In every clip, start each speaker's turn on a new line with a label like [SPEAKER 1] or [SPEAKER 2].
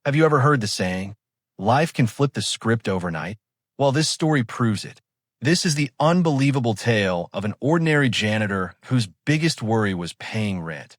[SPEAKER 1] Have you ever heard the saying, life can flip the script overnight? Well, this story proves it. This is the unbelievable tale of an ordinary janitor whose biggest worry was paying rent,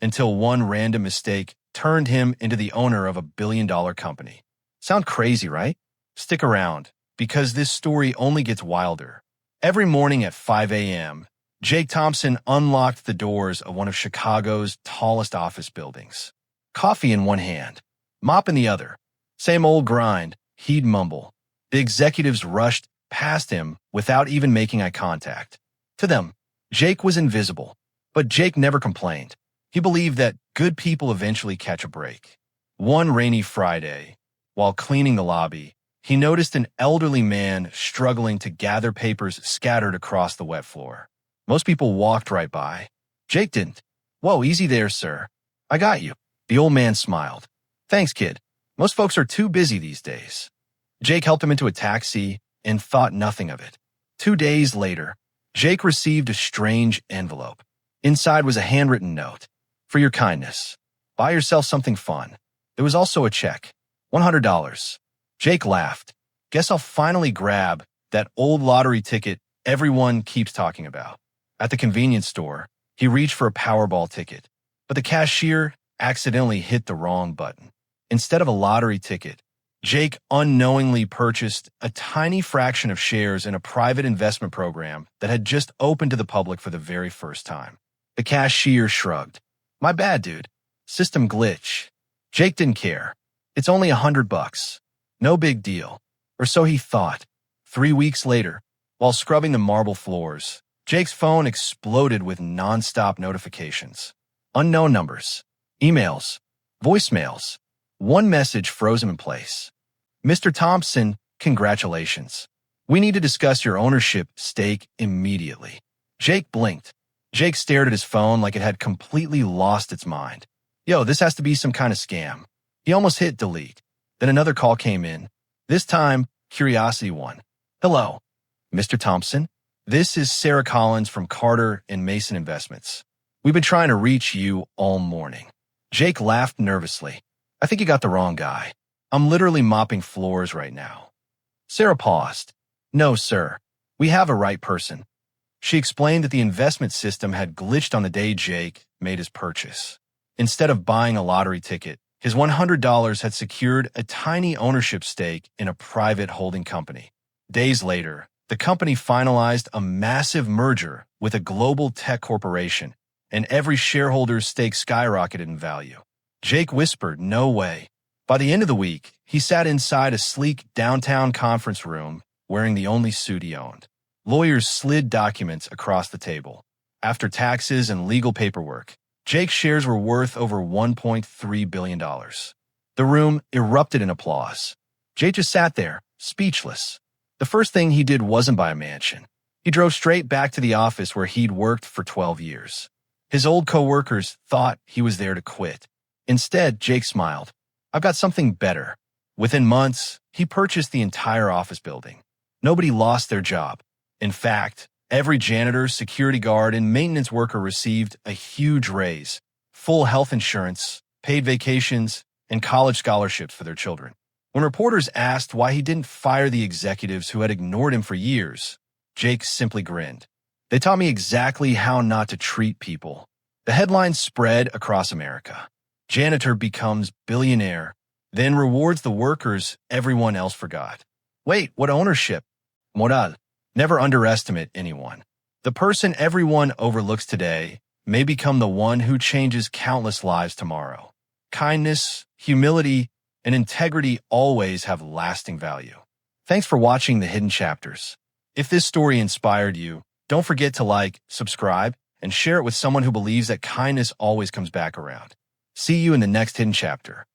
[SPEAKER 1] until one random mistake turned him into the owner of a billion-dollar company. Sound crazy, right? Stick around, because this story only gets wilder. Every morning at 5 a.m., Jake Thompson unlocked the doors of one of Chicago's tallest office buildings. Coffee in one hand, mop in the other. Same old grind, he'd mumble. The executives rushed past him without even making eye contact. To them, Jake was invisible, but Jake never complained. He believed that good people eventually catch a break. One rainy Friday, while cleaning the lobby, he noticed an elderly man struggling to gather papers scattered across the wet floor. Most people walked right by. Jake didn't. Whoa, easy there, sir. I got you. The old man smiled. Thanks, kid. Most folks are too busy these days. Jake helped him into a taxi and thought nothing of it. 2 days later, Jake received a strange envelope. Inside was a handwritten note. For your kindness, buy yourself something fun. There was also a check. $100. Jake laughed. Guess I'll finally grab that old lottery ticket everyone keeps talking about. At the convenience store, he reached for a Powerball ticket, but the cashier accidentally hit the wrong button. Instead of a lottery ticket, Jake unknowingly purchased a tiny fraction of shares in a private investment program that had just opened to the public for the very first time. The cashier shrugged. My bad, dude. System glitch. Jake didn't care. It's only $100. No big deal. Or so he thought. 3 weeks later, while scrubbing the marble floors, Jake's phone exploded with non-stop notifications. Unknown numbers, emails, voicemails. One message froze him in place. Mr. Thompson, congratulations. We need to discuss your ownership stake immediately. Jake blinked. Jake stared at his phone like it had completely lost its mind. Yo, this has to be some kind of scam. He almost hit delete. Then another call came in. This time, curiosity won. Hello, Mr. Thompson. This is Sarah Collins from Carter and Mason Investments. We've been trying to reach you all morning. Jake laughed nervously. I think you got the wrong guy. I'm literally mopping floors right now. Sarah paused. No, sir. We have a right person. She explained that the investment system had glitched on the day Jake made his purchase. Instead of buying a lottery ticket, his $100 had secured a tiny ownership stake in a private holding company. Days later, the company finalized a massive merger with a global tech corporation, and every shareholder's stake skyrocketed in value. Jake whispered, no way. By the end of the week, he sat inside a sleek downtown conference room wearing the only suit he owned. Lawyers slid documents across the table. After taxes and legal paperwork, Jake's shares were worth over $1.3 billion. The room erupted in applause. Jake just sat there, speechless. The first thing he did wasn't buy a mansion. He drove straight back to the office where he'd worked for 12 years. His old co-workers thought he was there to quit. Instead, Jake smiled. I've got something better. Within months, he purchased the entire office building. Nobody lost their job. In fact, every janitor, security guard, and maintenance worker received a huge raise, full health insurance, paid vacations, and college scholarships for their children. When reporters asked why he didn't fire the executives who had ignored him for years, Jake simply grinned. They taught me exactly how not to treat people. The headlines spread across America. Janitor becomes billionaire, then rewards the workers everyone else forgot. Wait, what ownership? Moral. Never underestimate anyone. The person everyone overlooks today may become the one who changes countless lives tomorrow. Kindness, humility, and integrity always have lasting value. Thanks for watching The Hidden Chapters. If this story inspired you, don't forget to like, subscribe, and share it with someone who believes that kindness always comes back around. See you in the next Hidden Chapter.